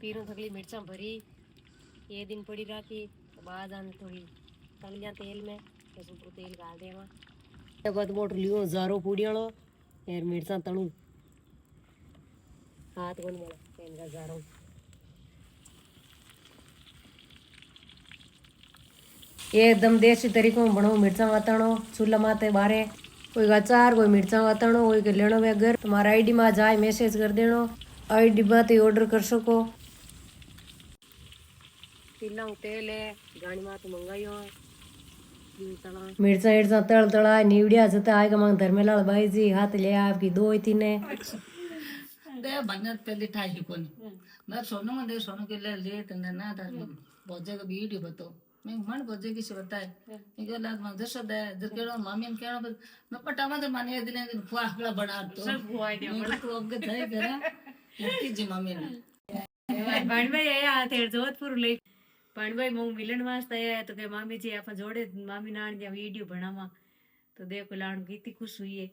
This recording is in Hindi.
पीरों थकली मिर्चा भरी ये दिन पड़ी राखी तो बाद आने थोड़ी तल जा तेल में बस ऊपर तेल डाल देवा बाद मोटर लियो जारो पूड़ियालो यार मिर्चा तणू हाथ बन वाला पेन का जारो ये एकदम देसी तरीको में बनाओ मिर्चा वातणो चूल्हा माते बारे कोई अचार कोई मिर्चा वातणो कोई के लेनो वे घर तुम्हारा आईडी में जाए मैसेज कर देनो आईडी में ऑर्डर कर सको तिल्ला तेल है गाड़ी में तो मंगाइयो मिर्चा इर्चा तल तला नीवड़िया जता आएगा मांग धर्मेलाल भाई जी हाथ ले आपकी दो तीन दे बनत पहले ठाई कोनी मैं सोनू में दे सोनू के ले तंदे ना था भोजे का वीडियो बतो मैं मन भोजे की से बताए मैं के लाग में दस दे जर केड़ो मम्मी ने केड़ो न पटामा तो माने दिन दिन फुआ हकड़ा बना तो सब फुआ दे तो अब थे करा मुक्ति जी मम्मी ने भाई ये आते जोधपुर ले भाई मो मिलन वास्ते आया तो के मामी जी आप जोड़े मामी नान दिया वीडियो बनावा तो देखो लाण कितनी खुश हुई है